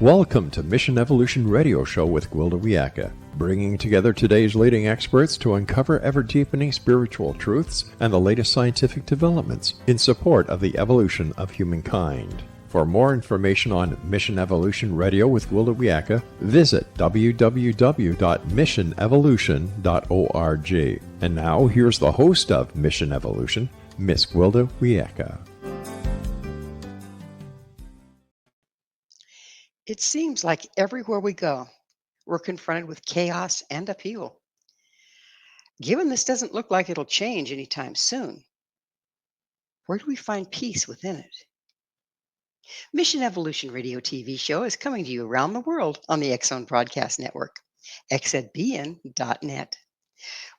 Welcome to Mission Evolution Radio Show with Gwilda Wiyaka, bringing together today's leading experts to uncover ever-deepening spiritual truths and the latest scientific developments in support of the evolution of humankind. For more information on Mission Evolution Radio with Gwilda Wiyaka, visit www.missionevolution.org. And now, here's the host of Mission Evolution, Miss Gwilda Wiyaka. It seems like everywhere we go, we're confronted with chaos and upheaval. Given this doesn't look like it'll change anytime soon, where do we find peace within it? Mission Evolution Radio TV show is coming to you around the world on the X-Zone Broadcast Network, xzbn.net.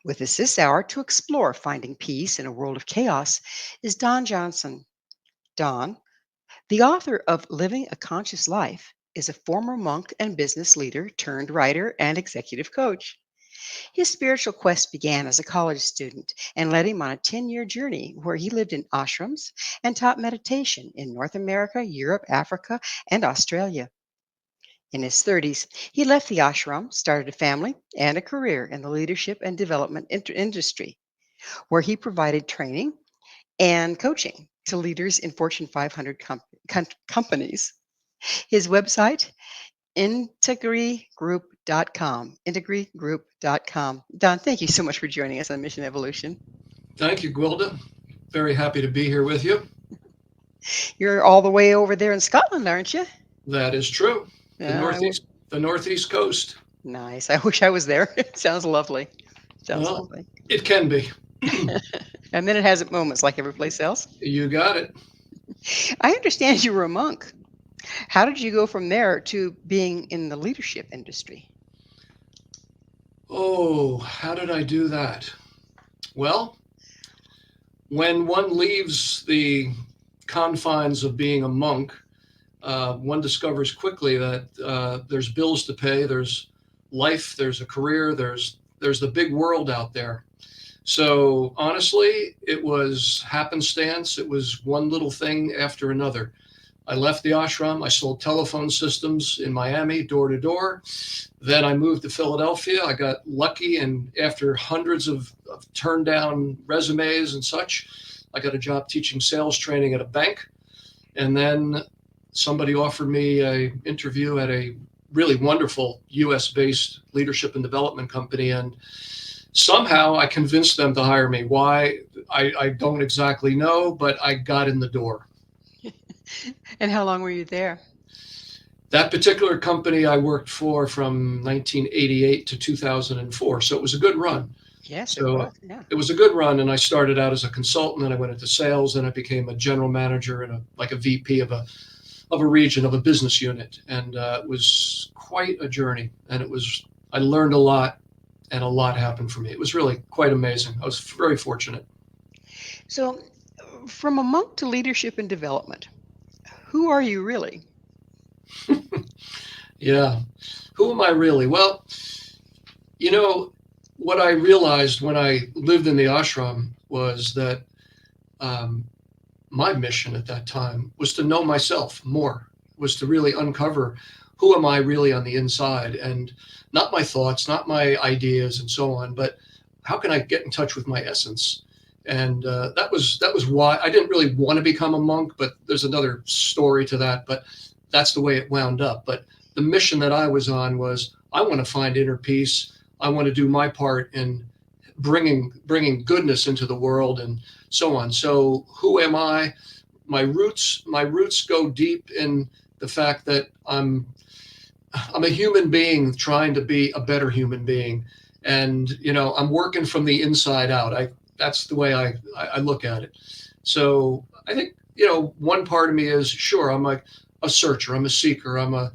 With us this hour to explore finding peace in a world of chaos is Don Johnson. Don, the author of Living a Conscious Life, is a former monk and business leader turned writer and executive coach. His spiritual quest began as a college student and led him on a 10-year journey where he lived in ashrams and taught meditation in North America, Europe, Africa, and Australia. In his 30s, he left the ashram, started a family and a career in the leadership and development industry, where he provided training and coaching to leaders in Fortune 500 companies. His website, integritygroup.com. Integritygroup.com. Don, thank you so much for joining us on Mission Evolution. Thank you, Gwilda. Very happy to be here with you. You're all the way over there in Scotland, aren't you? That is true. The northeast coast. Nice. I wish I was there. It sounds lovely. Lovely. It can be. And then it has its moments like every place else. You got it. I understand you were a monk. How did you go from there to being in the leadership industry? Oh, how did I do that? Well, when one leaves the confines of being a monk, one discovers quickly that there's bills to pay, there's life, there's a career, there's the big world out there. So honestly, it was happenstance. It was one little thing after another. I left the ashram. I sold telephone systems in Miami, door to door. Then I moved to Philadelphia. I got lucky, and after hundreds of turned down resumes and such, I got a job teaching sales training at a bank. And then somebody offered me an interview at a really wonderful US-based leadership and development company, and somehow I convinced them to hire me. Why? I don't exactly know, but I got in the door. And how long were you there? That particular company I worked for from 1988 to 2004. So it was a good run. Yes, so it was. Yeah. It was a good run. And I started out as a consultant, and I went into sales, and I became a general manager and a VP of a region, of a business unit. And it was quite a journey. And I learned a lot, and a lot happened for me. It was really quite amazing. I was very fortunate. So from a monk to leadership and development, who are you really? Yeah. Who am I really? Well, what I realized when I lived in the ashram was that my mission at that time was to know myself more, was to really uncover who am I really on the inside, and not my thoughts, not my ideas and so on, but how can I get in touch with my essence? And that was why I didn't really want to become a monk, but there's another story to that, but that's the way it wound up. But the mission that I was on was, I want to find inner peace. I want to do my part in bringing goodness into the world and so on. So who am I? My roots go deep in the fact that I'm a human being trying to be a better human being. And, I'm working from the inside out. That's the way I look at it. So I think, one part of me is, sure, I'm like a searcher, I'm a seeker, I'm a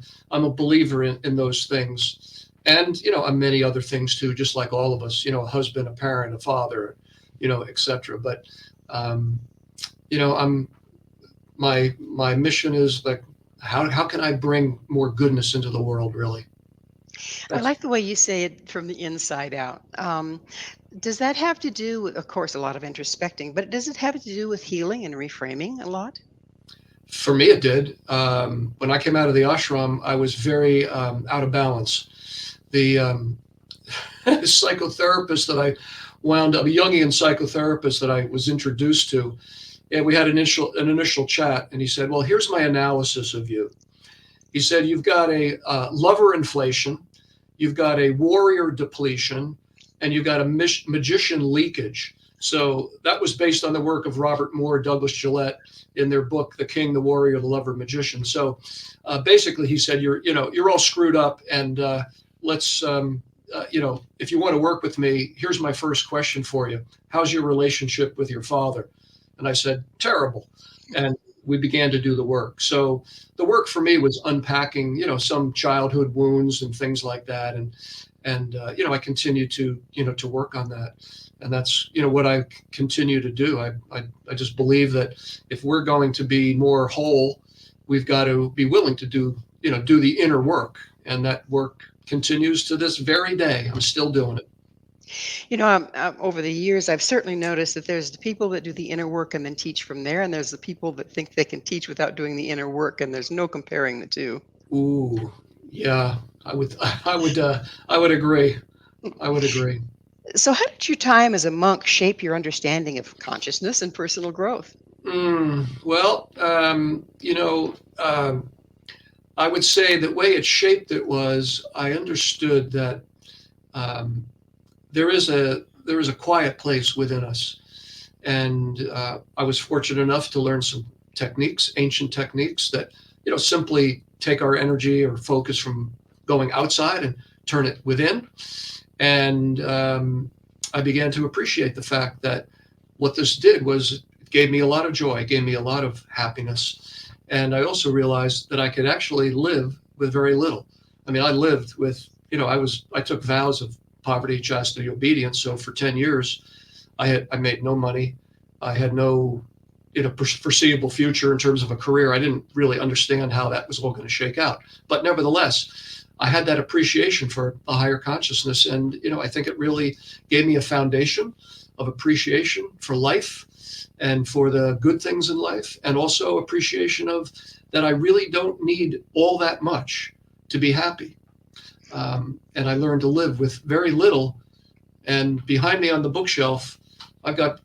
believer in those things. And, I'm many other things too, just like all of us, a husband, a parent, a father, et cetera. But, my mission is like, how can I bring more goodness into the world, really? I like the way you say it, from the inside out. Does that have to do with, of course, a lot of introspecting, but does it have to do with healing and reframing a lot? For me, it did. When I came out of the ashram, I was very out of balance. The psychotherapist that I wound up, a Jungian psychotherapist that I was introduced to, and we had an initial chat, and he said, "Well, here's my analysis of you." He said, "You've got a lover inflation, you've got a warrior depletion, and you've got a magician leakage." So that was based on the work of Robert Moore, Douglas Gillette, in their book, The King, the Warrior, the Lover, Magician. So basically, he said, you're all screwed up, and let's, if you want to work with me, here's my first question for you. How's your relationship with your father? And I said, terrible. And we began to do the work. So the work for me was unpacking, some childhood wounds and things like that. And I continue to work on that. And that's, what I continue to do. I just believe that if we're going to be more whole, we've got to be willing to do the inner work. And that work continues to this very day. I'm still doing it. Over the years, I've certainly noticed that there's the people that do the inner work and then teach from there, and there's the people that think they can teach without doing the inner work, and there's no comparing the two. Ooh, yeah, I would agree. I would agree. So, how did your time as a monk shape your understanding of consciousness and personal growth? Well, I would say the way it shaped it was I understood that there is a quiet place within us, and I was fortunate enough to learn some techniques, ancient techniques that simply take our energy or focus from going outside and turn it within. And I began to appreciate the fact that what this did was it gave me a lot of joy, gave me a lot of happiness. And I also realized that I could actually live with very little. I mean, I lived with, I took vows of poverty, chastity, obedience. So for 10 years, I made no money. I had no, foreseeable future in terms of a career. I didn't really understand how that was all going to shake out. But nevertheless, I had that appreciation for a higher consciousness. And, I think it really gave me a foundation of appreciation for life and for the good things in life, and also appreciation of that I really don't need all that much to be happy. And I learned to live with very little. And behind me on the bookshelf, I've got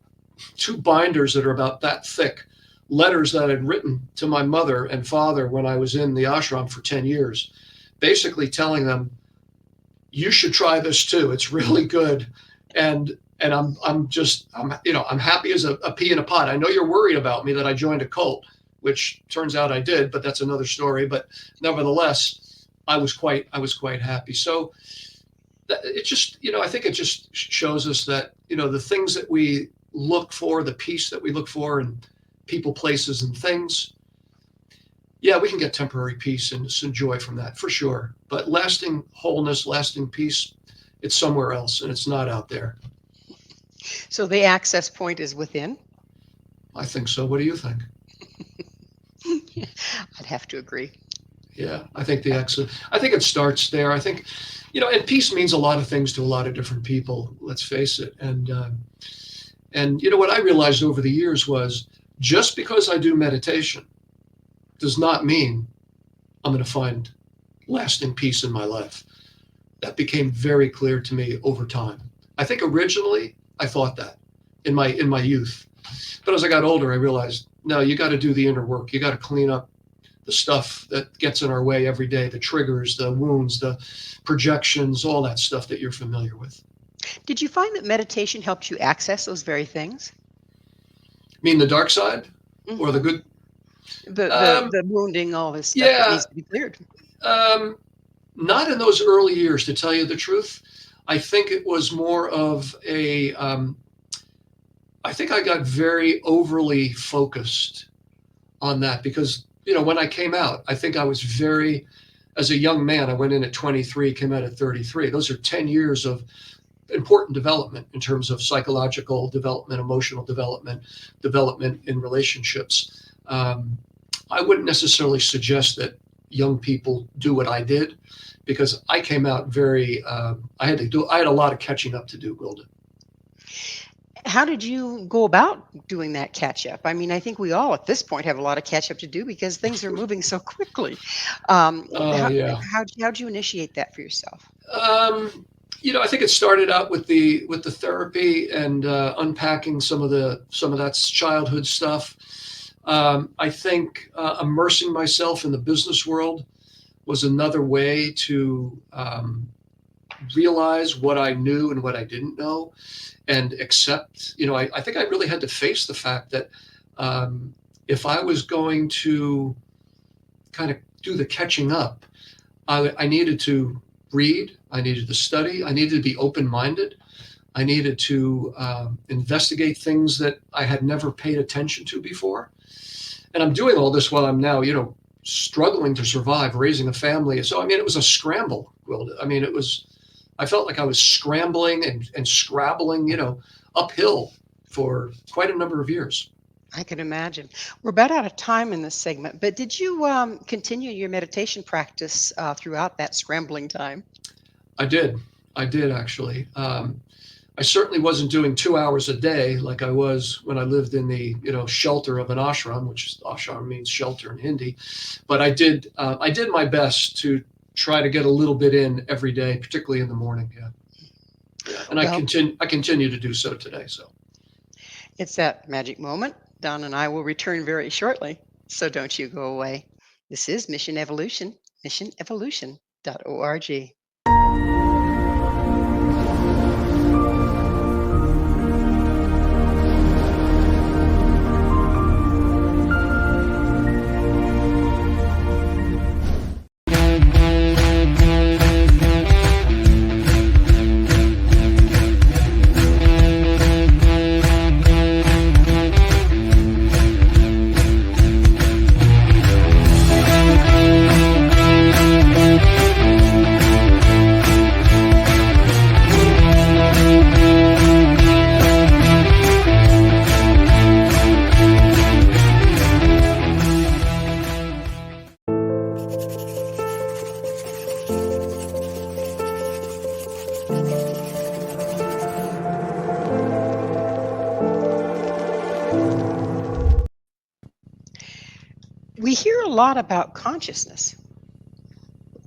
2 binders that are about that thick, letters that I'd written to my mother and father when I was in the ashram for 10 years, basically telling them, you should try this too. It's really good. And I'm happy as a pea in a pod. I know you're worried about me that I joined a cult, which turns out I did, but that's another story. But nevertheless, I was quite happy. So it just, I think it just shows us that, the things that we look for, the peace that we look for in people, places, and things, yeah, we can get temporary peace and some joy from that for sure. But lasting wholeness, lasting peace, it's somewhere else, and it's not out there. So the access point is within? I think so. What do you think? I'd have to agree. Yeah, I think it starts there. I think, and peace means a lot of things to a lot of different people, let's face it. And what I realized over the years was just because I do meditation does not mean I'm going to find lasting peace in my life. That became very clear to me over time. I think originally I thought that in my youth, but as I got older, I realized, no, you got to do the inner work. You got to clean up the stuff that gets in our way every day, the triggers, the wounds, the projections, all that stuff that you're familiar with. Did you find that meditation helped you access those very things? You mean the dark side or the good? The wounding, all this stuff that needs to be cleared. Not in those early years, to tell you the truth. I think it was more of I think I got very overly focused on that because, when I came out, I think I was as a young man, I went in at 23, came out at 33. Those are 10 years of important development in terms of psychological development, emotional development in relationships. I wouldn't necessarily suggest that young people do what I did because I came out I had a lot of catching up to do, Gwilda. How did you go about doing that catch up? I mean, I think we all at this point have a lot of catch up to do because things are moving so quickly. Um, Oh, how yeah. how'd you initiate that for yourself? Um, I think it started out with the therapy and unpacking some of that childhood stuff. I think immersing myself in the business world was another way to realize what I knew and what I didn't know, and accept. I think I really had to face the fact that if I was going to kind of do the catching up, I needed to read, I needed to study, I needed to be open minded, I needed to investigate things that I had never paid attention to before. And I'm doing all this while I'm now, struggling to survive, raising a family. So, I mean, it was a scramble, Gwilda. I mean, I felt like I was scrambling and scrabbling, uphill for quite a number of years. I can imagine. We're about out of time in this segment, but did you continue your meditation practice throughout that scrambling time? I did. I did actually. I certainly wasn't doing 2 hours a day like I was when I lived in the shelter of an ashram, which ashram means shelter in Hindi. But I did. I did my best to try to get a little bit in every day, particularly in the morning. Yeah, yeah. And I Well, continue. I continue to do so today. So. it's that magic moment. Don and I will return very shortly, so don't you go away. This is Mission Evolution, missionevolution.org. We hear a lot about consciousness.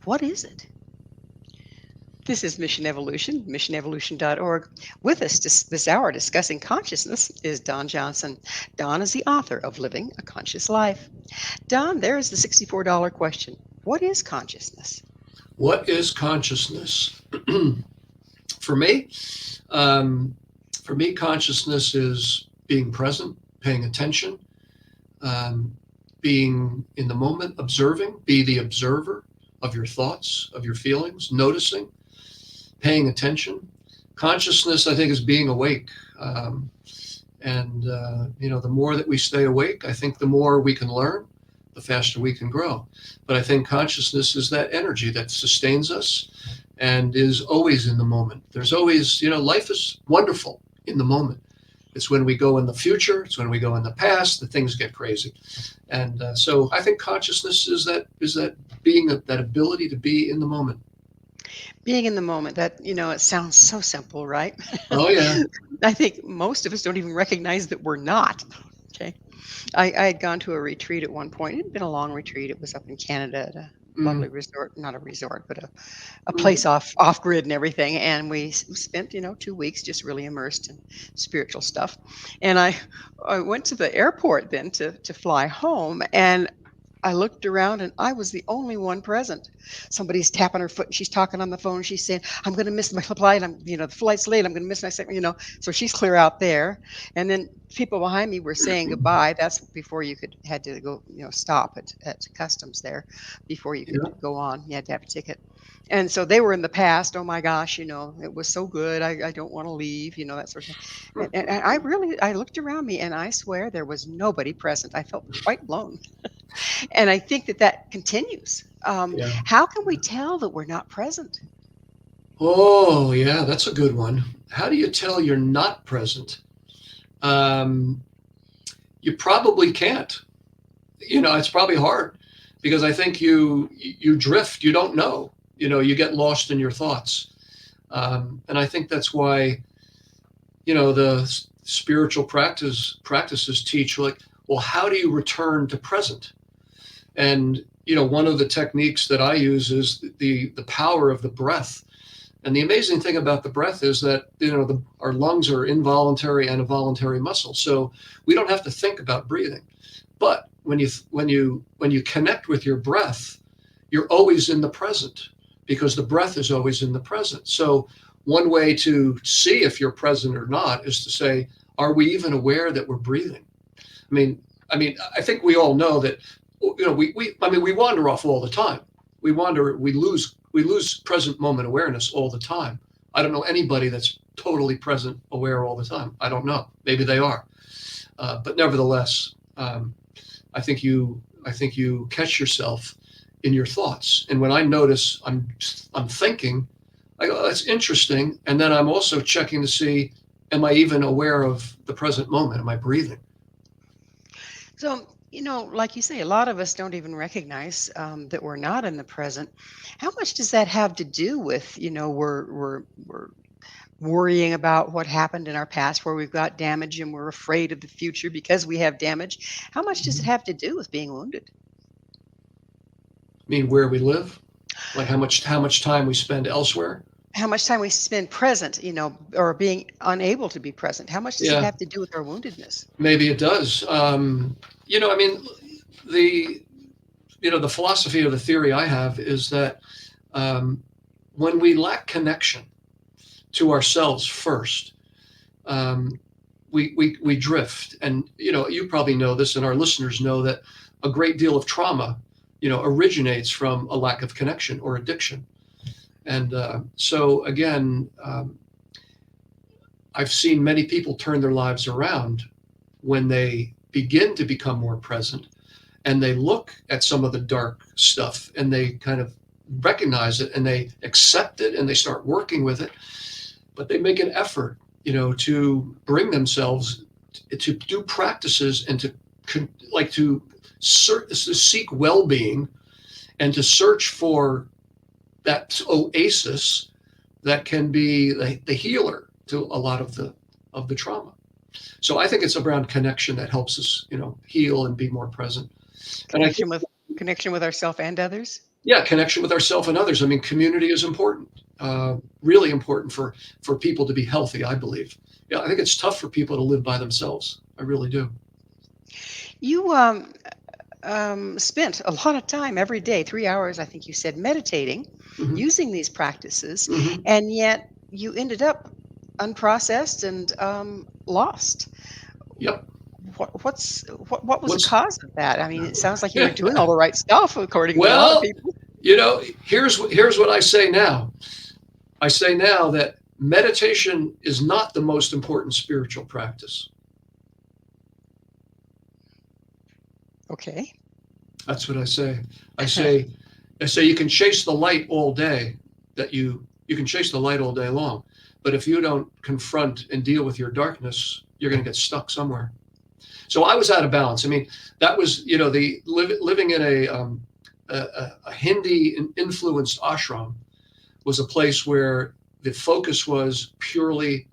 What is it? This is Mission Evolution, missionevolution.org. With us this hour discussing consciousness is Don Johnson. Don is the author of Living a Conscious Life. Don, there is the $64 question. What is consciousness? What is consciousness? For me, um, consciousness is being present, paying attention, um, being in the moment, observing, be the observer of your thoughts, of your feelings, noticing, paying attention. Consciousness, I think, is being awake. The more that we stay awake, I think the more we can learn, the faster we can grow. But I think consciousness is that energy that sustains us and is always in the moment. There's always, life is wonderful in the moment. It's when we go in the future, it's when we go in the past that things get crazy. And so I think consciousness is that being that ability to be in the moment. Being in the moment, that, it sounds so simple, right? Oh yeah. I think most of us don't even recognize that we're not. Okay. I had gone to a retreat at one point. It had been a long retreat. It was up in Canada at a lovely Mm, resort, not a resort, but a place mm, off grid and everything. And we spent, 2 weeks just really immersed in spiritual stuff. And I went to the airport then to fly home, and I looked around and I was the only one present. Somebody's tapping her foot and she's talking on the phone. She's saying, I'm going to miss my flight. The flight's late. I'm going to miss my second, so she's clear out there. And then people behind me were saying goodbye. That's before you had to go, stop at customs there before you could yeah. go on. You had to have a ticket. And so they were in the past. Oh my gosh, it was so good. I don't want to leave, that sort of thing. And I looked around me and I swear there was nobody present. I felt quite alone. And I think that continues. Yeah. How can we tell that we're not present? Oh yeah, that's a good one. How do you tell you're not present? Um, you probably can't. It's probably hard because I think you drift. You don't know. You get lost in your thoughts, and I think that's why the spiritual practices teach, like, well, how do you return to present? And one of the techniques that I use is the power of the breath. And the amazing thing about the breath is that our lungs are involuntary and a voluntary muscle, so we don't have to think about breathing. But when you connect with your breath, you're always in the present, because the breath is always in the present. So one way to see if you're present or not is to say, are we even aware that we're breathing? I think we all know that we wander off all the time. We lose present moment awareness all the time. I don't know anybody that's totally present aware all the time. I don't know. Maybe they are. But nevertheless, I think you catch yourself in your thoughts. And when I notice I'm thinking, I go, that's interesting. And then I'm also checking to see, am I even aware of the present moment? Am I breathing? So, like you say, a lot of us don't even recognize that we're not in the present. How much does that have to do with, we're worrying about what happened in our past where we've got damage and we're afraid of the future because we have damage? How much does it have to do with being wounded? I mean, where we live, like how much time we spend elsewhere. How much time we spend present, or being unable to be present. How much does it Yeah, have to do with our woundedness? maybe it does. The the philosophy or the theory I have is that when we lack connection to ourselves first, we drift. And you probably know this, and our listeners know that a great deal of trauma originates from a lack of connection or addiction. And so again, I've seen many people turn their lives around when they begin to become more present, and they look at some of the dark stuff and they kind of recognize it and they accept it and they start working with it. But they make an effort, to bring themselves to do practices and to seek well-being and to search for that oasis that can be the healer to a lot of the trauma. So I think it's around connection that helps us, heal and be more present. And I think, Connection with ourselves and others. yeah, connection with ourselves and others. I mean, community is important, really important for people to be healthy, I believe. Yeah, I think it's tough for people to live by themselves. I really do. You spent a lot of time every day, 3 hours, I think you said, meditating, Hmm. using these practices, Hmm. and yet you ended up unprocessed and lost. Yep. What was the What's cause of that? I mean, it sounds like you were doing all the right stuff, according to a lot of well, people. here's what I say now. I say now that meditation is not the most important spiritual practice. Okay. That's what I say. I say you can chase the light all day, that you can chase the light all day long. But if you don't confront and deal with your darkness, you're going to get stuck somewhere. So I was out of balance. I mean, that was, the living in a Hindi influenced ashram was a place where the focus was purely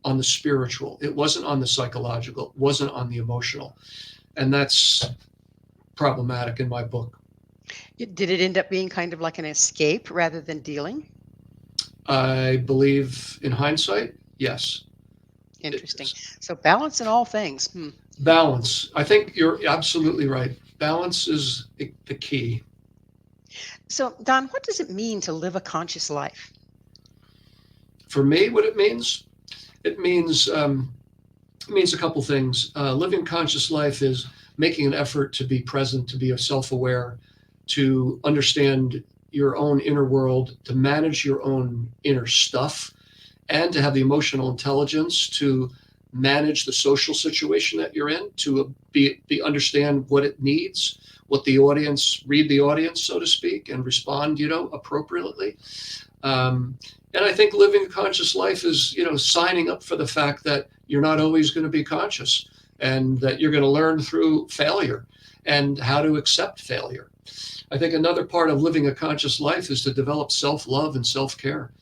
on the spiritual. It wasn't on the psychological, it wasn't on the emotional. And that's problematic in my book. Did it end up being kind of like an escape rather than dealing? I believe in hindsight, yes. It Interesting. is. So balance in all things. Hmm. Balance. I think you're absolutely right. Balance is the key. So, Don, what does it mean to live a conscious life? For me, what it means a couple things. Living conscious life is making an effort to be present, to be self-aware, to understand your own inner world, to manage your own inner stuff, and to have the emotional intelligence to manage the social situation that you're in, to understand what it needs, what the audience, read the audience, so to speak, and respond, appropriately. And I think living a conscious life is, signing up for the fact that you're not always going to be conscious, and that you're going to learn through failure and how to accept failure. I think another part of living a conscious life is to develop self-love and self-care.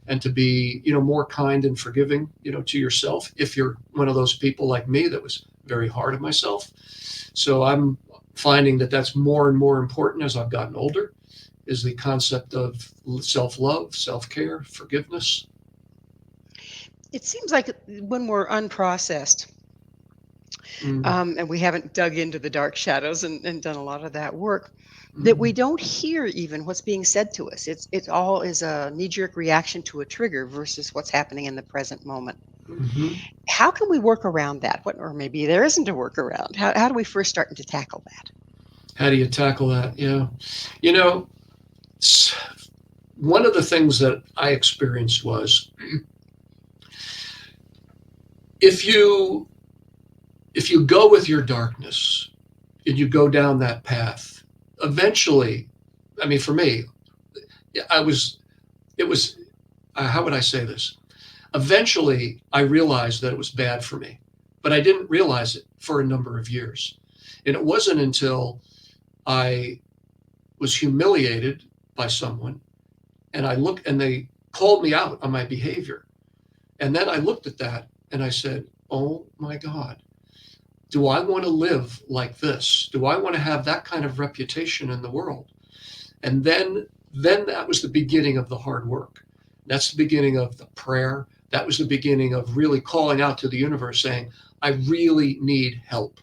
and to be, more kind and forgiving, to yourself, if you're one of those people like me that was very hard on myself. So I'm finding that that's more and more important as I've gotten older, is the concept of self-love, self-care, forgiveness. It seems like when we're unprocessed, Mm, and we haven't dug into the dark shadows and done a lot of that work, that we mm, don't hear even what's being said to us. It all is a knee-jerk reaction to a trigger versus what's happening in the present moment. mhm. How can we work around that? What, or maybe there isn't a workaround. How do we first start to tackle that? How do you tackle that? Yeah. You know, s- One of the things that I experienced was, if you if you go with your darkness and you go down that path, eventually, I mean, for me, I was it was how would I say this? Eventually, I realized that it was bad for me, but I didn't realize it for a number of years. And it wasn't until I was humiliated by someone, and they called me out on my behavior. And then I looked at that and I said, "Oh my God, do I want to live like this? Do I want to have that kind of reputation in the world?" And then that was the beginning of the hard work. That's the beginning of the prayer. That was the beginning of really calling out to the universe saying, "I really need help.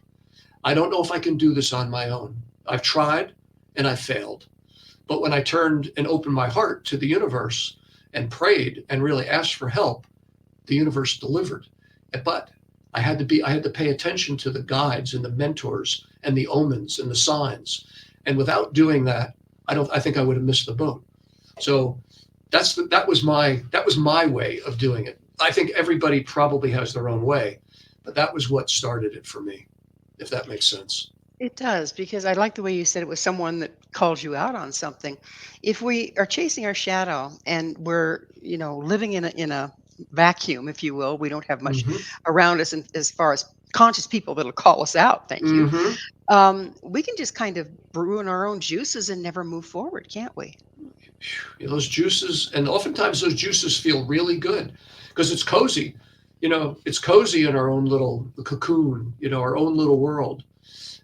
I don't know if I can do this on my own. I've tried and I failed." But when I turned and opened my heart to the universe and prayed and really asked for help, the universe delivered. But I had to pay attention to the guides and the mentors and the omens and the signs. And without doing that, I think I would have missed the boat. So that was my way of doing it. I think everybody probably has their own way, but that was what started it for me, if that makes sense. It does, because I like the way you said it was someone that calls you out on something. If we are chasing our shadow and we're, living in a vacuum, if you will, we don't have much Hmm. around us, and as far as conscious people that'll call us out, thank you. Hmm. We can just kind of brew in our own juices and never move forward, can't we? Those juices, and oftentimes those juices feel really good because it's cozy. It's cozy in our own little cocoon, our own little world.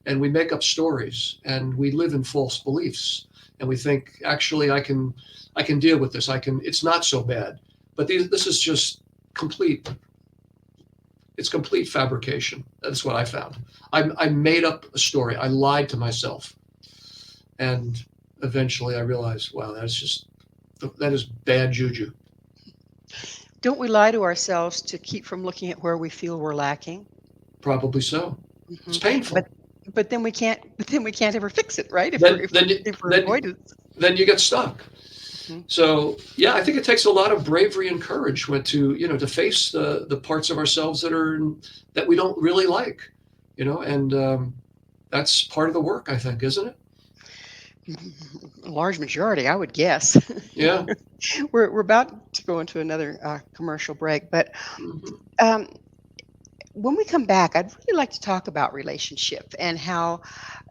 And we make up stories and we live in false beliefs. And we think, actually, I can deal with this. It's not so bad. But this is just complete, it's complete fabrication. That's what I found. I made up a story. I lied to myself. And eventually I realized, wow, that is bad juju. Don't we lie to ourselves to keep from looking at where we feel we're lacking? Probably so. It's Hmm. But painful. but then we can't ever fix it, right? If we're Then if we're, then you, if we're then avoiding. then you get stuck. Mhm. So yeah, I think it takes a lot of bravery and courage to face the parts of ourselves that we don't really like, and that's part of the work, I think, isn't it? A large majority, I would guess. Yeah. We're about to go into another commercial break, but Hmm. um, when we come back, I'd really like to talk about relationship and how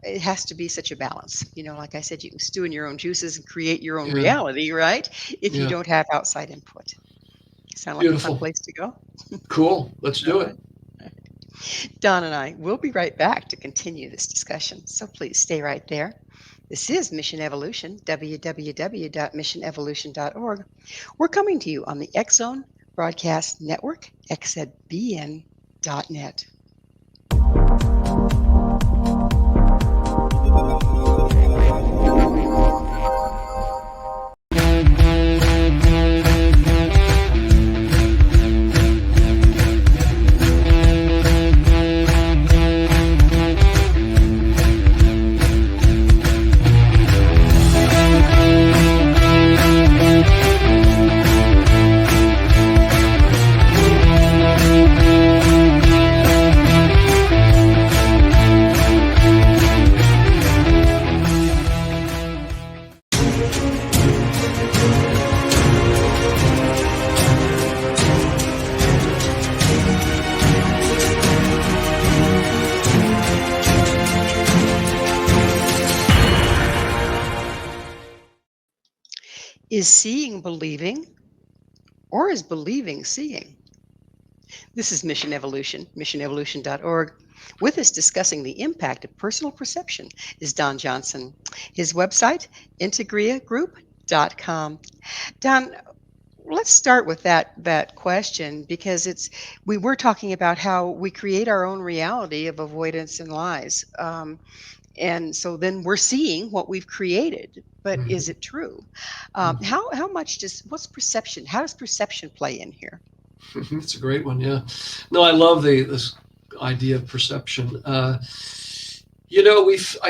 it has to be such a balance. Like I said, you can stew in your own juices and create your own Yeah. reality, right? If you Yeah. don't have outside input. Sound like a fun Beautiful. place to go? Cool. Let's All do right. it. Don and I will be right back to continue this discussion. So please stay right there. This is Mission Evolution, www.missionevolution.org. We're coming to you on the X Zone Broadcast Network, xzbn.net. Is seeing believing? Or is believing seeing? This is Mission Evolution, missionevolution.org. With us discussing the impact of personal perception is Don Johnson. His website, integriagroup.com. Don, let's start with that question because we were talking about how we create our own reality of avoidance and lies. And so then we're seeing what we've created, but is Mhm. it true? Mhm. How much what's perception? How does perception play in here? That's a great one. Yeah. No, I love this idea of perception. I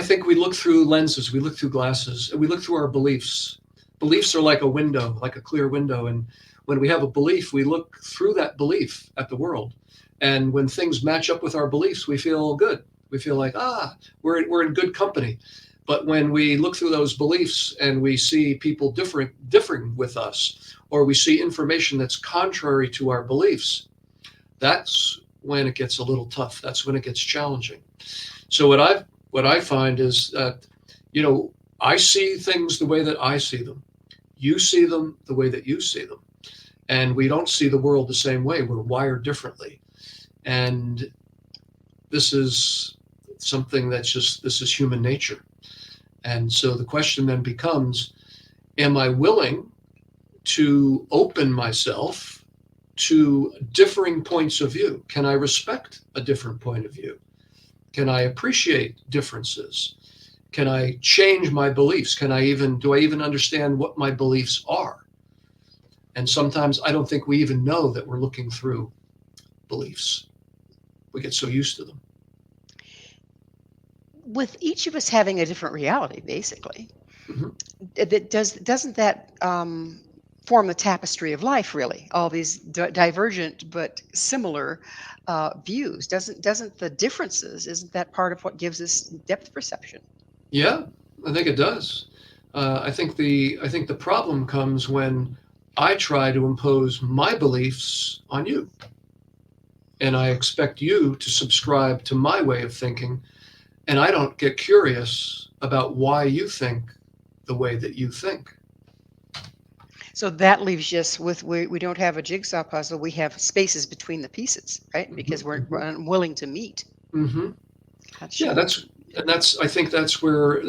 think we look through lenses, we look through glasses, and we look through our beliefs. Beliefs are like a window, like a clear window. And when we have a belief, we look through that belief at the world. And when things match up with our beliefs, we feel good. We feel like, we're in good company. But when we look through those beliefs and we see people differing with us, or we see information that's contrary to our beliefs, that's when it gets a little tough. That's when it gets challenging. So what I find is that, you know, I see things the way that I see them. You see them the way that you see them. And we don't see the world the same way. We're wired differently. And this is something this is human nature. And so the question then becomes, am I willing to open myself to differing points of view? Can I respect a different point of view? Can I appreciate differences? Can I change my beliefs? Do I even understand what my beliefs are? And sometimes I don't think we even know that we're looking through beliefs. We get so used to them. With each of us having a different reality, basically, Mhm. doesn't that form the tapestry of life? Really, all these divergent but similar views. Doesn't the differences? Isn't that part of what gives us depth perception? Yeah, I think it does. I think the problem comes when I try to impose my beliefs on you, and I expect you to subscribe to my way of thinking, and I don't get curious about why you think the way that you think. So that leaves us with we don't have a jigsaw puzzle. We have spaces between the pieces, right? Because Hmm. we're unwilling to meet. Hmm. Yeah, Gotcha. I think that's where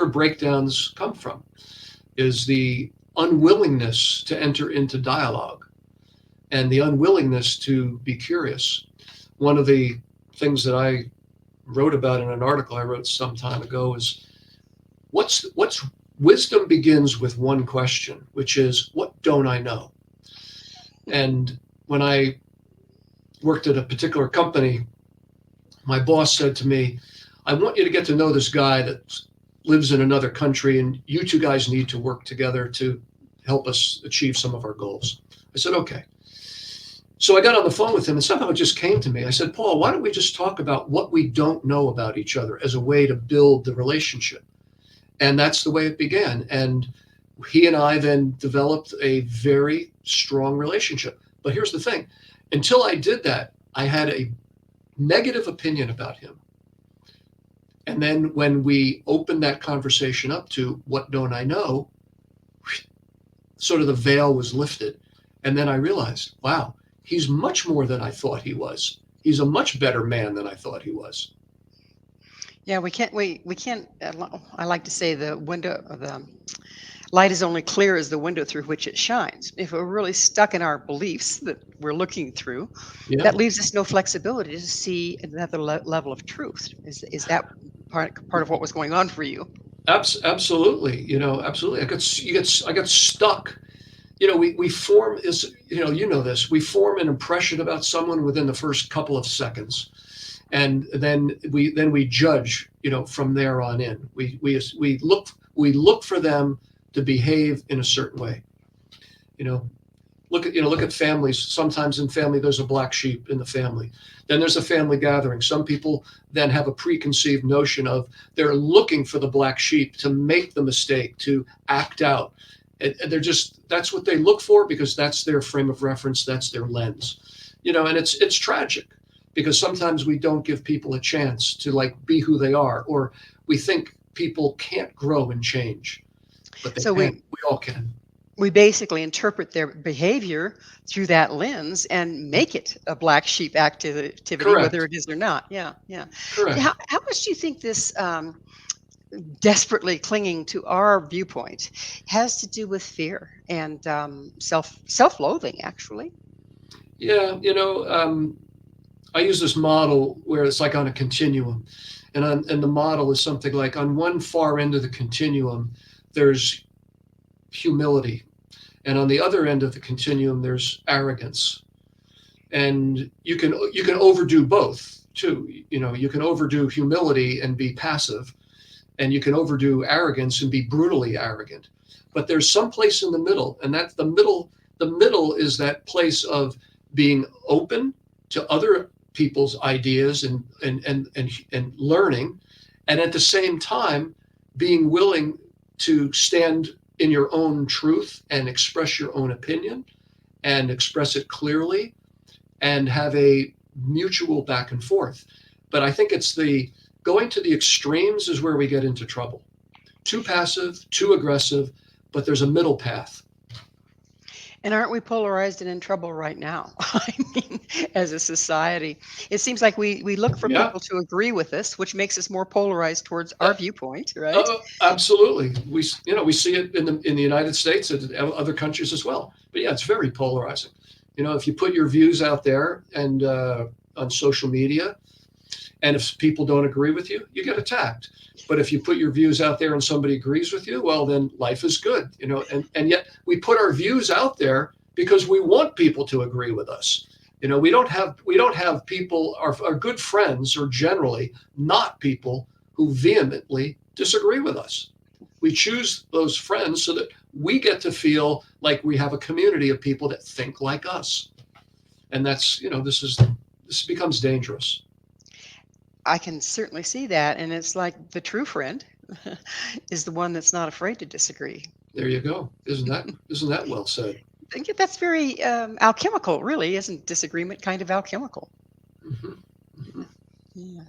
breakdowns come from, is the unwillingness to enter into dialogue and the unwillingness to be curious. One of the things that I wrote about in an article I wrote some time ago is, what's wisdom begins with one question, which is, what don't I know? And when I worked at a particular company, my boss said to me, I want you to get to know this guy that lives in another country, and you two guys need to work together to help us achieve some of our goals. I said, okay. So I got on the phone with him, and somehow it just came to me. I said, Paul, why don't we just talk about what we don't know about each other as a way to build the relationship? And that's the way it began. And he and I then developed a very strong relationship. But here's the thing, until I did that, I had a negative opinion about him. And then when we opened that conversation up to what don't I know, sort of the veil was lifted. And then I realized, wow, he's much more than I thought he was. He's a much better man than I thought he was. Yeah, we can't. I like to say the light is only clear as the window through which it shines. If we're really stuck in our beliefs that we're looking through, Yeah, that leaves us no flexibility to see another level of truth. Is that part of what was going on for you? absolutely. Absolutely. I got stuck. We form is, you know this, we form an impression about someone within the first couple of seconds. And then we judge, from there on in. We look for them to behave in a certain way. You know, look at families. Sometimes in family there's a black sheep in the family. Then there's a family gathering. Some people then have a preconceived notion of, they're looking for the black sheep to make the mistake, to act out. And that's what they look for, because that's their frame of reference, that's their lens. And it's tragic, because sometimes we don't give people a chance to, like, be who they are, or we think people can't grow and change, but they So can. We all can. We basically interpret their behavior through that lens and make it a black sheep activity, whether Correct. it is or not. Yeah, yeah. Correct. How much do you think this desperately clinging to our viewpoint has to do with fear and self-loathing, actually? Yeah, I use this model where it's like on a continuum, and the model is something like on one far end of the continuum, there's humility, and on the other end of the continuum, there's arrogance, and you can overdo both too. You can overdo humility and be passive, and you can overdo arrogance and be brutally arrogant. But there's some place in the middle, and that's the middle. The middle is that place of being open to other people's ideas and learning, and at the same time being willing to stand in your own truth and express your own opinion and express it clearly and have a mutual back and forth. But I think it's the going to the extremes is where we get into trouble. Too passive, too aggressive, but there's a middle path. And aren't we polarized and in trouble right now? I mean, as a society, it seems like we look for Yeah, people to agree with us, which makes us more polarized towards uh, our viewpoint, right? absolutely. We see it in the United States and other countries as well. But yeah, it's very polarizing. If you put your views out there and on social media, and if people don't agree with you, you get attacked. But if you put your views out there and somebody agrees with you, well, then life is good, and yet we put our views out there because we want people to agree with us. We don't have people, our good friends are generally not people who vehemently disagree with us. We choose those friends so that we get to feel like we have a community of people that think like us. And this becomes dangerous. I can certainly see that, and it's like the true friend is the one that's not afraid to disagree. There you go. Isn't that well said? I think that's very alchemical, really, isn't disagreement kind of alchemical? Hmm. Hmm. Yeah.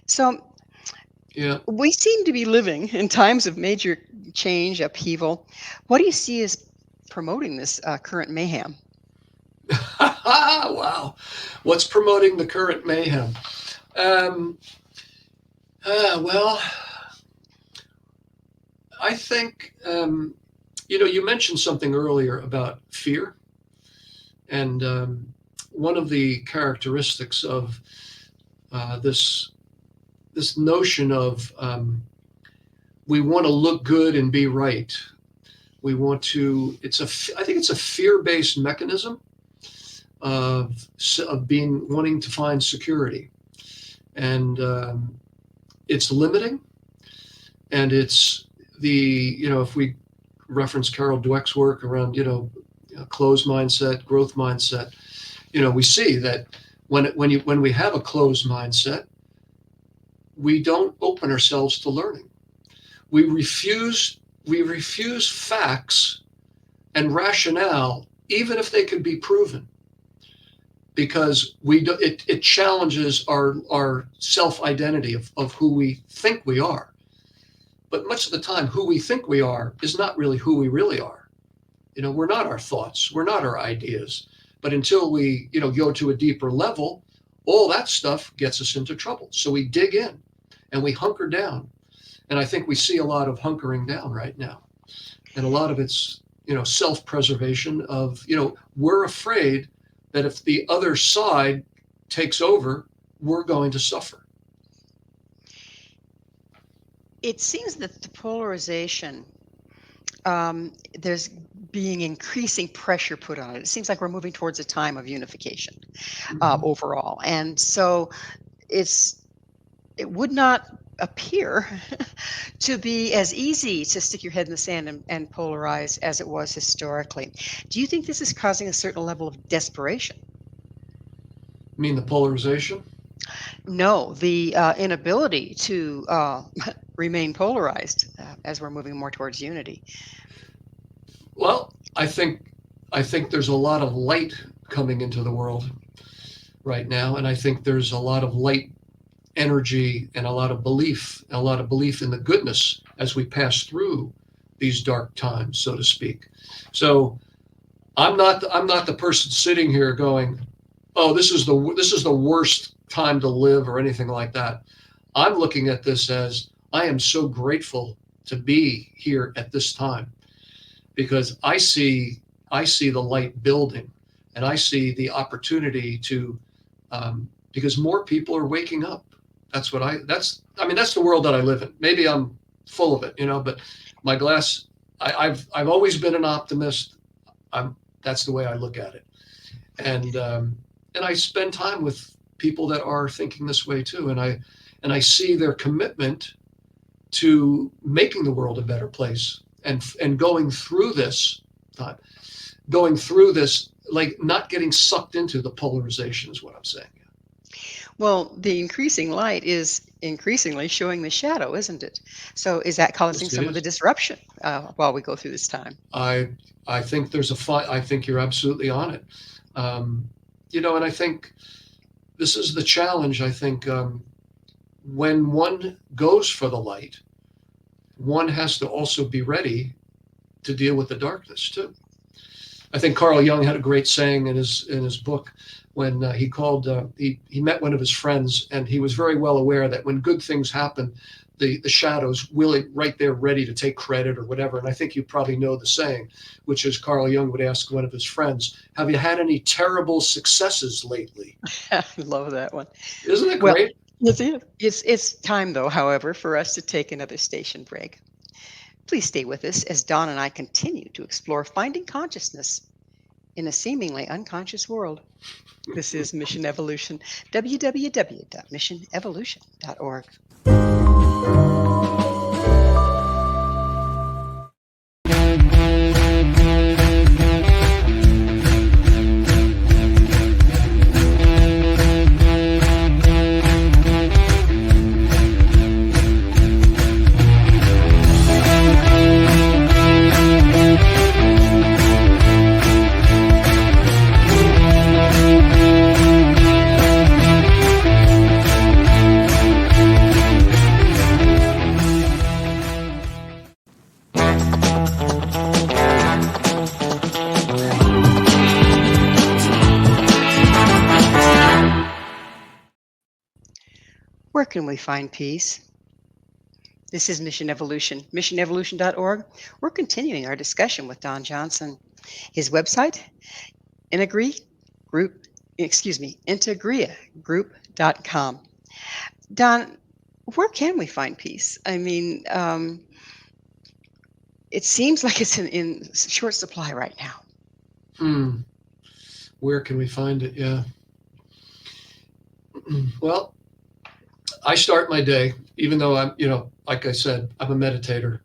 So Yeah. we seem to be living in times of major change, upheaval. What do you see as promoting this current mayhem? Wow. What's promoting the current mayhem? Um, well, I think you mentioned something earlier about fear, and one of the characteristics of this notion of we want to look good and be right. We want to. I think it's a fear-based mechanism of being wanting to find security, and it's limiting, and it's if we reference Carol Dweck's work around closed mindset, growth mindset, we see that when we have a closed mindset, we don't open ourselves to learning. We refuse facts and rationale, even if they can be proven, because it challenges our self identity of who we think we are. But much of the time, who we think we are is not really who we really are. We're not our thoughts, we're not our ideas. But until we go to a deeper level, all that stuff gets us into trouble. So we dig in and we hunker down. And I think we see a lot of hunkering down right now. And a lot of it's self-preservation of we're afraid that if the other side takes over, we're going to suffer. It seems that the polarization, there's being increasing pressure put on it. It seems like we're moving towards a time of unification Mhm. overall. And so it would not appear to be as easy to stick your head in the sand and polarize as it was historically. Do you think this is causing a certain level of desperation? I mean, the polarization. No, the inability to remain polarized as we're moving more towards unity. Well, I think there's a lot of light coming into the world right now, and I think there's a lot of light energy and a lot of belief in the goodness as we pass through these dark times, so to speak. So I'm not the person sitting here going, oh, this is the worst time to live or anything like that. I'm looking at this as I am so grateful to be here at this time, because I see the light building, and I see the opportunity to, because more people are waking up. That's the world that I live in. Maybe I'm full of it, but my glass, I've always been an optimist. That's the way I look at it. And I spend time with people that are thinking this way too. And I see their commitment to making the world a better place, and going through this time, like not getting sucked into the polarization is what I'm saying. Well, the increasing light is increasingly showing the shadow, isn't it? So is that causing Yes, it some of the is. disruption while we go through this time? I think there's a fight. I think you're absolutely on it. And I think this is the challenge. I think when one goes for the light, one has to also be ready to deal with the darkness too. I think Carl Jung had a great saying in his book when he met one of his friends, and he was very well aware that when good things happen, the shadows will right there ready to take credit or whatever. And I think you probably know the saying, which is Carl Jung would ask one of his friends, "Have you had any terrible successes lately?" I love that one. Isn't it Well, great? yes, it is. It's time, though, however, for us to take another station break. Please stay with us as Don and I continue to explore finding consciousness in a seemingly unconscious world. This is Mission Evolution, www.missionevolution.org. Where can we find peace? This is Mission Evolution, missionevolution.org. We're continuing our discussion with Don Johnson. His website, integriagroup.com. Don, where can we find peace? I mean, it seems like it's in short supply right now. Where can we find it? Yeah. Well, I start my day, even though I'm, like I said, I'm a meditator,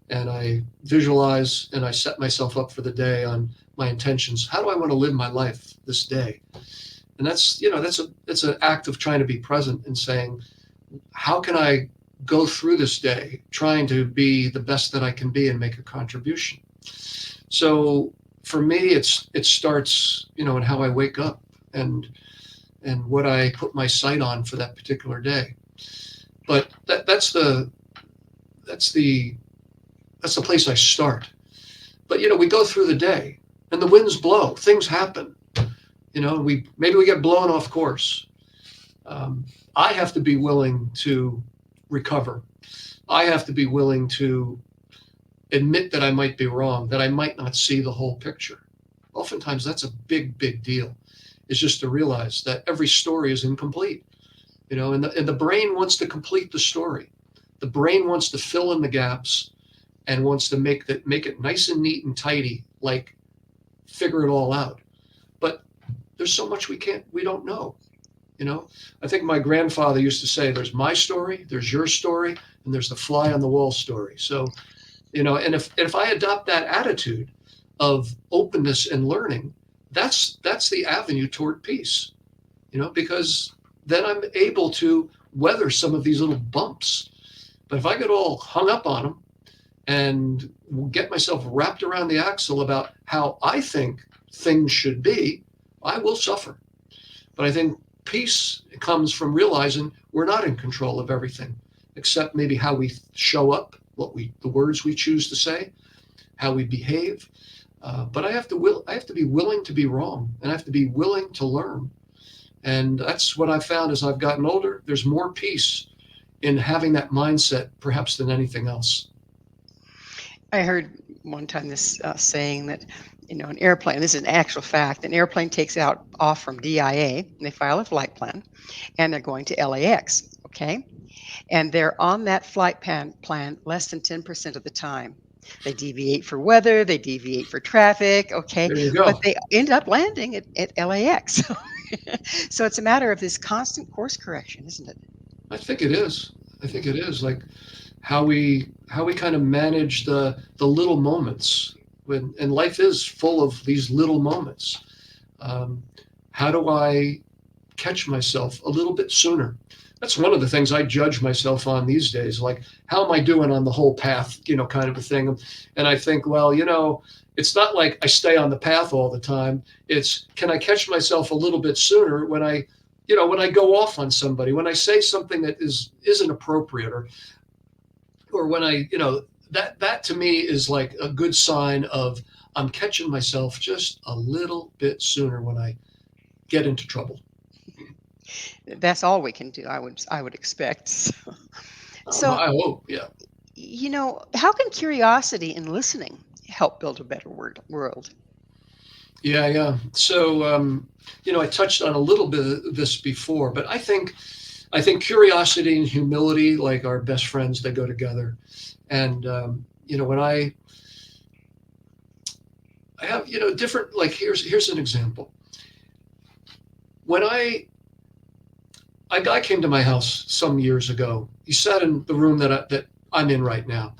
and I visualize and I set myself up for the day on my intentions. How do I want to live my life this day? And that's an act of trying to be present and saying, how can I go through this day trying to be the best that I can be and make a contribution? So for me, it starts, in how I wake up and what I put my sight on for that particular day. But that's the place I start. But we go through the day, and the winds blow, things happen. Maybe we get blown off course. I have to be willing to recover. I have to be willing to admit that I might be wrong, that I might not see the whole picture. Oftentimes that's a big, big deal. It's just to realize that every story is incomplete. And the brain wants to complete the story. The brain wants to fill in the gaps and wants to make it nice and neat and tidy, like figure it all out. But there's so much we don't know. I think my grandfather used to say, there's my story, there's your story, and there's the fly on the wall story. So, and if I adopt that attitude of openness and learning, that's the avenue toward peace, because then I'm able to weather some of these little bumps. But if I get all hung up on them and get myself wrapped around the axle about how I think things should be, I will suffer. But I think peace comes from realizing we're not in control of everything, except maybe how we show up, the words we choose to say. how we behave. But I have to be willing to be wrong, and I have to be willing to learn. And that's what I've found as I've gotten older. There's more peace in having that mindset, perhaps, than anything else. I heard one time this saying that, an airplane, this is an actual fact, an airplane takes out off from DIA, and they file a flight plan, and they're going to LAX, okay? And they're on that plan less than 10% of the time. They deviate for weather, they deviate for traffic, okay? There you But go. they end up landing at LAX. So it's a matter of this constant course correction, isn't it? I think it is. I think it is like how we kind of manage the little moments when, and life is full of these little moments. Um, how do I catch myself a little bit sooner? That's one of the things I judge myself on these days. Like, how am I doing on the whole path, kind of a thing. And I think, well, it's not like I stay on the path all the time. It's, can I catch myself a little bit sooner when I go off on somebody, when I say something that isn't appropriate, or when that to me is like a good sign of I'm catching myself just a little bit sooner when I get into trouble. That's all we can do, I would expect. So, I hope, yeah. how can curiosity and listening help build a better world? Yeah, yeah. So, I touched on a little bit of this before, but I think curiosity and humility, like, are best friends. They go together. And when I have different, like, here's an example. When a guy came to my house some years ago. He sat in the room that I'm in right now,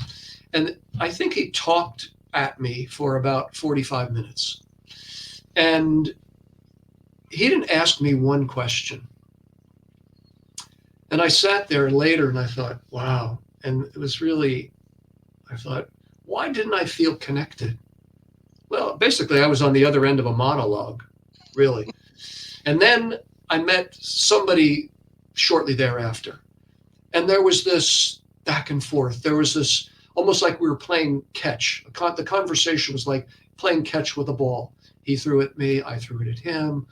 and I think he talked at me for about 45 minutes. And he didn't ask me one question. And I sat there later and I thought, wow. And it was really, I thought, why didn't I feel connected? Well, basically, I was on the other end of a monologue, really. And then I met somebody shortly thereafter. And there was this back and forth. There was this almost like we were playing catch. The conversation was like playing catch with a ball. He threw it at me, I threw it at him.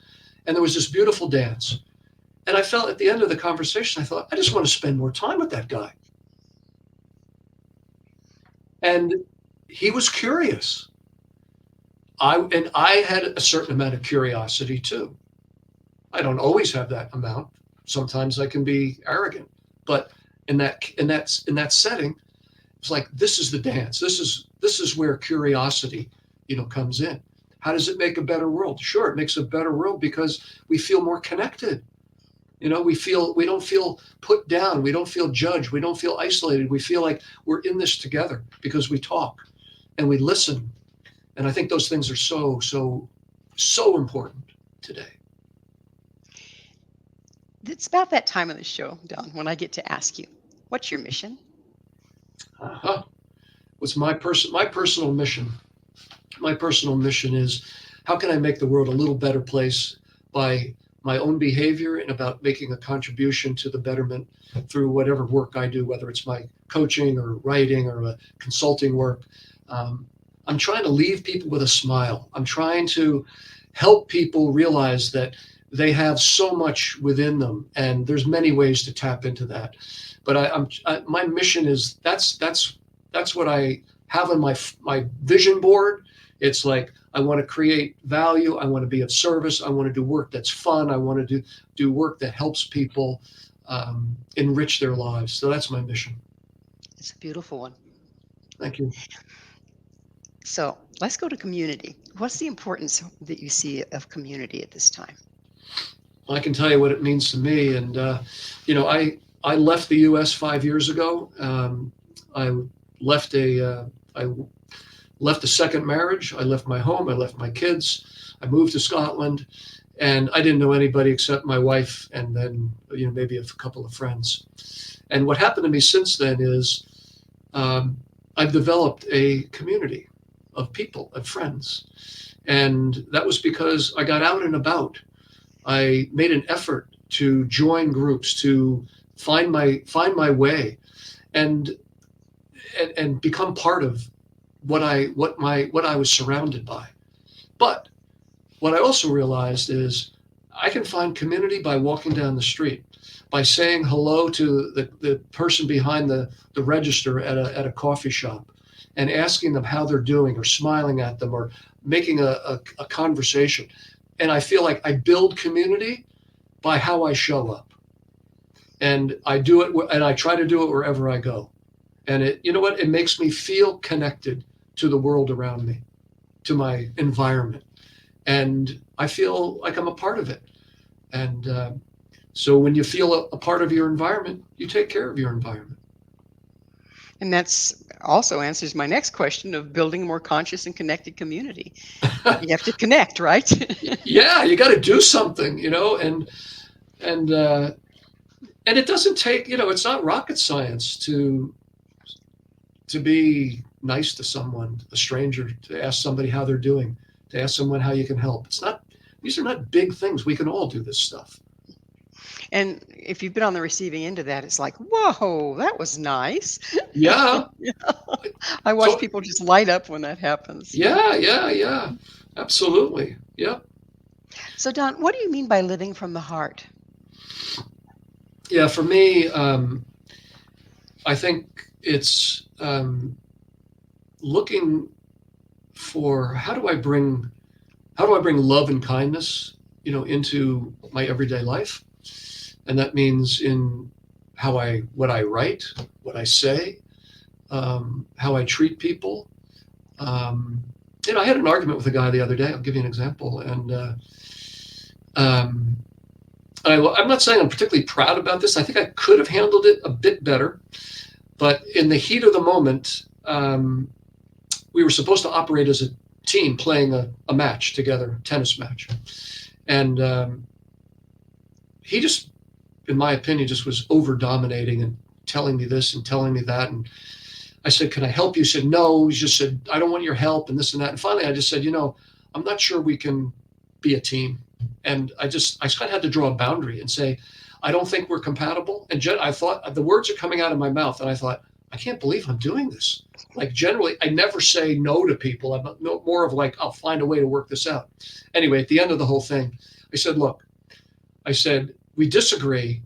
And there was this beautiful dance. And I felt at the end of the conversation, I thought, I just want to spend more time with that guy. And he was curious. I had a certain amount of curiosity too. I don't always have that amount. Sometimes I can be arrogant. But in that setting, it's like, this is the dance. This is where curiosity, comes in. How does it make a better world? Sure, it makes a better world because we feel more connected. We don't feel put down. We don't feel judged. We don't feel isolated. We feel like we're in this together because we talk and we listen. And I think those things are so, so, so important today. It's about that time of the show, Don, when I get to ask you, what's your mission? Uh-huh. What's my personal mission? My personal mission is, how can I make the world a little better place by my own behavior and about making a contribution to the betterment through whatever work I do, whether it's my coaching or writing or consulting work. I'm trying to leave people with a smile. I'm trying to help people realize that they have so much within them, and there's many ways to tap into that. But my mission is, that's what I have on my vision board. It's like, I want to create value. I want to be of service. I want to do work that's fun. I want to do work that helps people enrich their lives. So that's my mission. It's a beautiful one. Thank you. So let's go to community. What's the importance that you see of community at this time? I can tell you what it means to me. And, I left the U.S. 5 years ago. I left a second marriage. I left my home. I left my kids. I moved to Scotland, and I didn't know anybody except my wife and then, maybe a couple of friends. And what happened to me since then is I've developed a community of people, of friends. And that was because I got out and about. I made an effort to join groups, to find my way and become part of what I was surrounded by. But what I also realized is I can find community by walking down the street, by saying hello to the person behind the register at a coffee shop and asking them how they're doing or smiling at them or making a conversation. And I feel like I build community by how I show up. And I do it, and I try to do it wherever I go. And you know what? It makes me feel connected to the world around me, to my environment. And I feel like I'm a part of it. And so when you feel a part of your environment, you take care of your environment. And that's also answers my next question of building a more conscious and connected community. You have to connect, right? Yeah, you got to do something, and it doesn't take, it's not rocket science to be nice to someone, a stranger, to ask somebody how they're doing, to ask someone how you can help. These are not big things. We can all do this stuff. And if you've been on the receiving end of that, it's like, whoa, that was nice. Yeah. Yeah. I watch So, people just light up when that happens. yeah. Absolutely. Yeah. So, Don, what do you mean by living from the heart? Yeah. For me, I think it's looking for how do I bring love and kindness, into my everyday life, and that means in what I write, what I say, how I treat people. I had an argument with a guy the other day. I'll give you an example, and um, I'm not saying I'm particularly proud about this. I think I could have handled it a bit better, but in the heat of the moment, we were supposed to operate as a team playing a match together, tennis match. And he just, in my opinion, just was over dominating and telling me this and telling me that. And I said, "Can I help you?" He said, "No." He just said, "I don't want your help," and this and that. And finally, I just said, "I'm not sure we can be a team." And I kind of had to draw a boundary and say, "I don't think we're compatible." And I thought the words are coming out of my mouth, and I thought, I can't believe I'm doing this. Like generally, I never say no to people. I'm more of like, I'll find a way to work this out. Anyway, at the end of the whole thing, I said, "Look," I said, "we disagree,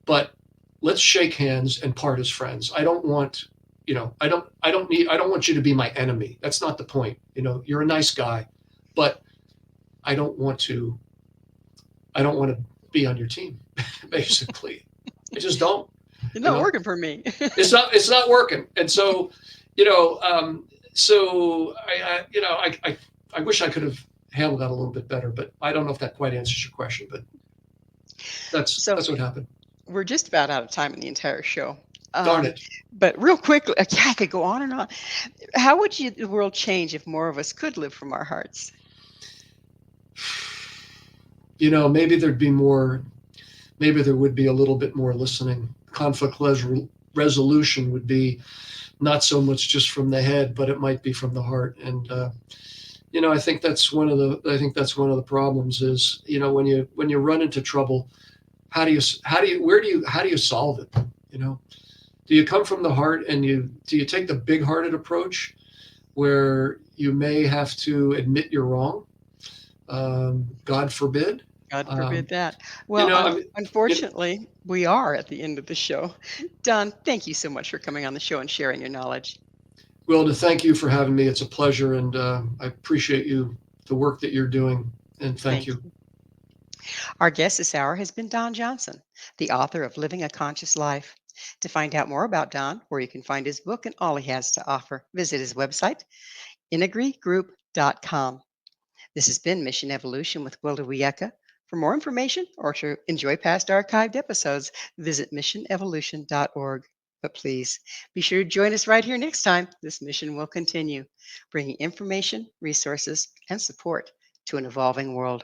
but let's shake hands and part as friends. I don't want, I don't want you to be my enemy. That's not the point. You're a nice guy, but I don't want to, be on your team, basically. I just don't. It's You not know, working for me. it's not working. And so, so I wish I could have handled that a little bit better, but I don't know if that quite answers your question, but So, that's what happened. we're just about out of time in the entire show. Darn Um, it. but real quickly, yeah, I could go on and on. How would the world change if more of us could live from our hearts? Maybe maybe there would be a little bit more listening. Resolution would be not so much just from the head, but it might be from the heart. And, I think that's one of the problems is, when you run into trouble, how do you solve it? You know, do you come from the heart and do you take the big hearted approach where you may have to admit you're wrong? God forbid. God Um, forbid that. you Well, know, I mean, you unfortunately, we are at the end of the show. Don, thank you so much for coming on the show and sharing your knowledge. Gwilda, thank you for having me. It's a pleasure, and I appreciate the work that you're doing, and thank Thank you. you. Our guest this hour has been Don Johnson, the author of Living a Conscious Life. To find out more about Don, where you can find his book and all he has to offer, visit his website, inagreegroup.com. This has been Mission Evolution with Gwilda Wiyaka. For more information or to enjoy past archived episodes, visit missionevolution.org. But please be sure to join us right here next time. This mission will continue, bringing information, resources, and support to an evolving world.